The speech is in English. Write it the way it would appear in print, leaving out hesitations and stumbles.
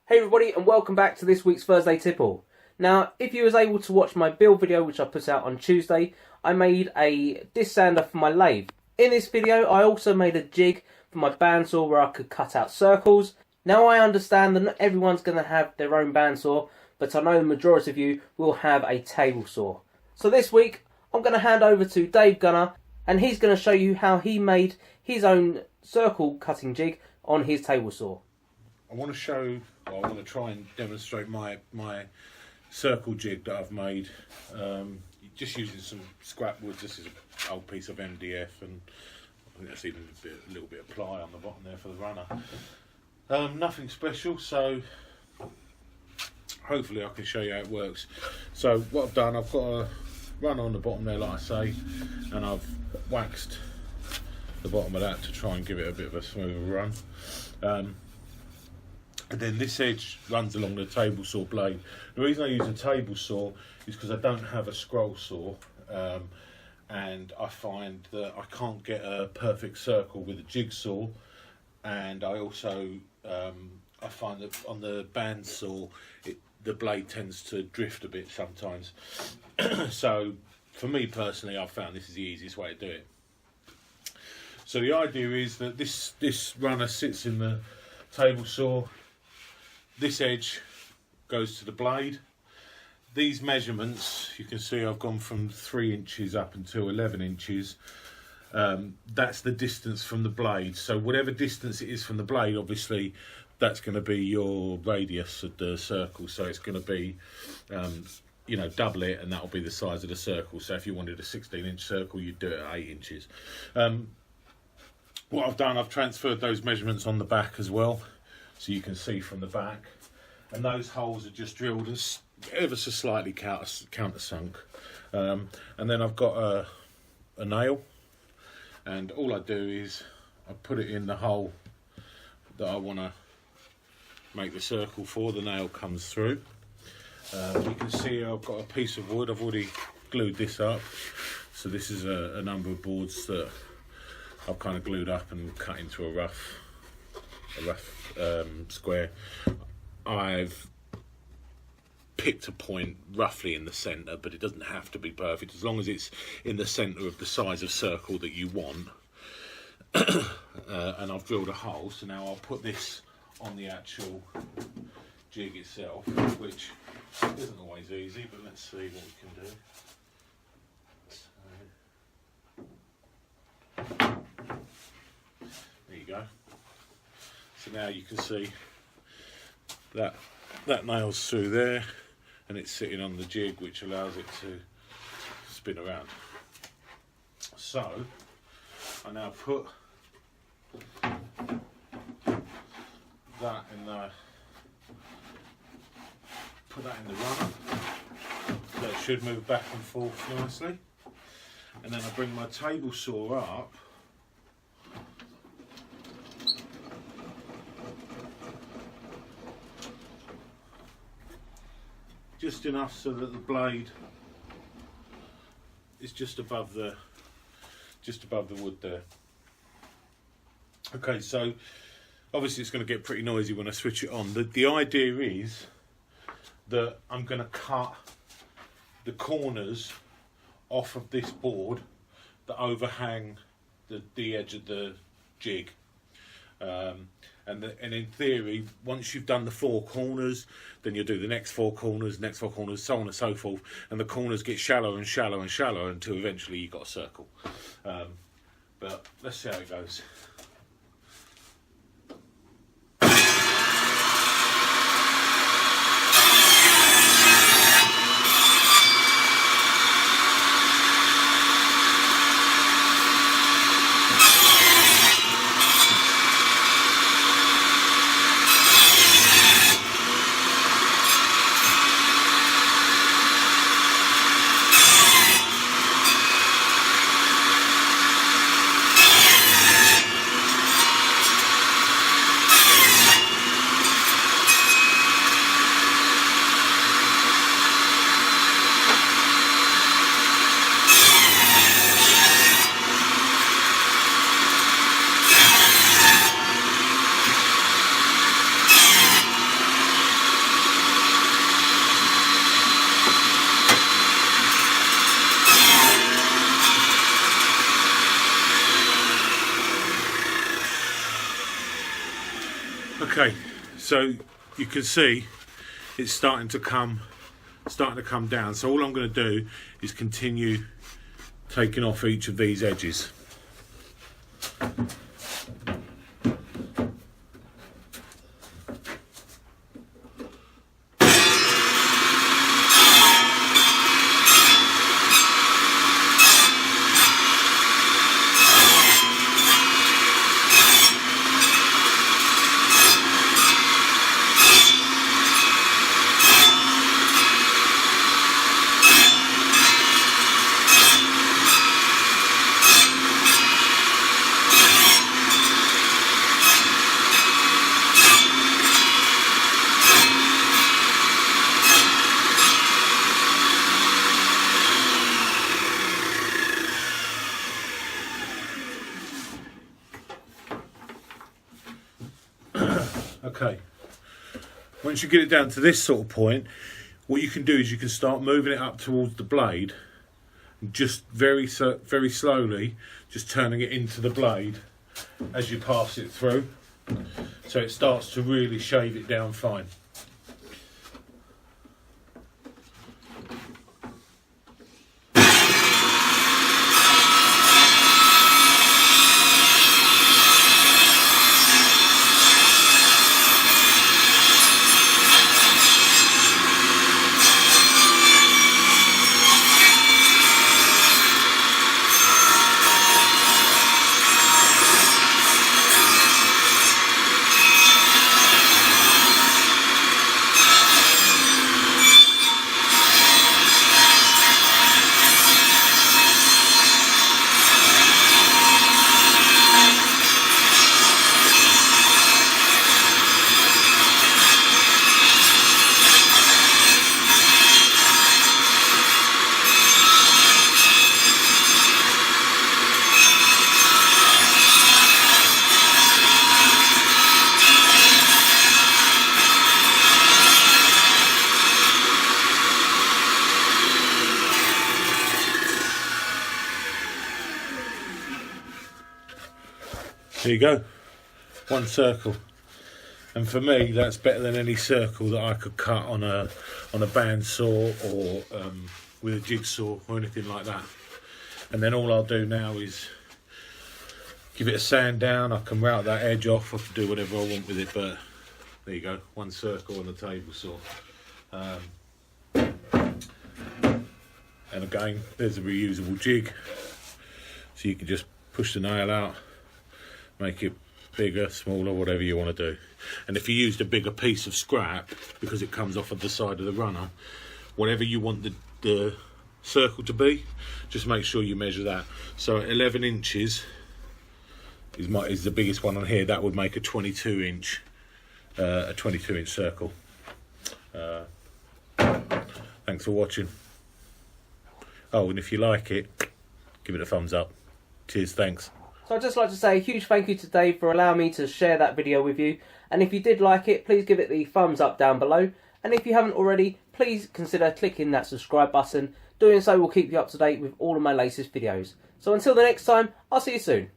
Hey everybody, and welcome back to this week's Thursday Tipple. Now, if you was able to watch my build video which I put out on Tuesday, I made a disc sander for my lathe. In this video I also made a jig for my bandsaw where I could cut out circles. Now I understand that not everyone's going to have their own bandsaw, but I know the majority of you will have a table saw. So this week I'm going to hand over to 𝐓𝐚𝐥𝐿, and he's going to show you how he made his own circle cutting jig on his table saw. I want to try and demonstrate my circle jig that I've made just using some scrap wood. This is an old piece of MDF, and I think that's even a little bit of ply on the bottom there for the runner. Nothing special, so hopefully I can show you how it works. So what I've done, I've got a runner on the bottom there like I say, and I've waxed the bottom of that to try and give it a bit of a smoother run. And then this edge runs along the table saw blade. The reason I use a table saw is because I don't have a scroll saw, and I find that I can't get a perfect circle with a jigsaw, and I also I find that on the bandsaw the blade tends to drift a bit sometimes. So for me personally, I've found this is the easiest way to do it. So the idea is that this runner sits in the table saw. This edge goes to the blade. These measurements, you can see I've gone from 3 inches up until 11 inches. That's the distance from the blade. So whatever distance it is from the blade, obviously, that's going to be your radius of the circle. So it's going to be, you know, double it, and that'll be the size of the circle. So if you wanted a 16-inch circle, you'd do it at 8 inches. What I've done, I've transferred those measurements on the back as well, so you can see from the back, and those holes are just drilled and ever so slightly countersunk. And then I've got a nail, and all I do is I put it in the hole that I want to make the circle for. The nail comes through. You can see I've got a piece of wood. I've already glued this up, so this is a number of boards that I've kind of glued up and cut into a rough square. I've picked a point roughly in the centre, but it doesn't have to be perfect, as long as it's in the centre of the size of circle that you want. And I've drilled a hole, so now I'll put this on the actual jig itself, which isn't always easy, but let's see what we can do. There you go. So now you can see that nail's through there, and it's sitting on the jig, which allows it to spin around. So I now put that in the runner, so it should move back and forth nicely. And then I bring my table saw up, just enough so that the blade is just above the wood there. Okay, so obviously it's going to get pretty noisy when I switch it on. The idea is that I'm going to cut the corners off of this board that overhang the edge of the jig. And in theory, once you've done the 4 corners, then you'll do the next 4 corners, so on and so forth, and the corners get shallower and shallower and shallower until eventually you've got a circle. But let's see how it goes. Okay, so you can see it's starting to come down. So all I'm going to do is continue taking off each of these edges. Okay, once you get it down to this sort of point, what you can do is you can start moving it up towards the blade, and just very slowly, just turning it into the blade as you pass it through, so it starts to really shave it down fine. There you go, one circle, and for me that's better than any circle that I could cut on a bandsaw or with a jigsaw or anything like that. And then all I'll do now is give it a sand down. I can route that edge off. I can do whatever I want with it, but there you go, one circle on the table saw. And again, there's a reusable jig, so you can just push the nail out, make it bigger, smaller, whatever you want to do. And if you used a bigger piece of scrap, because it comes off of the side of the runner, whatever you want the circle to be, just make sure you measure that. So 11 inches is the biggest one on here. That would make a 22 inch circle. Thanks for watching. Oh, and if you like it, give it a thumbs up. Cheers, thanks. So I'd just like to say a huge thank you to Dave for allowing me to share that video with you. And if you did like it, please give it the thumbs up down below. And if you haven't already, please consider clicking that subscribe button. Doing so will keep you up to date with all of my latest videos. So until the next time, I'll see you soon.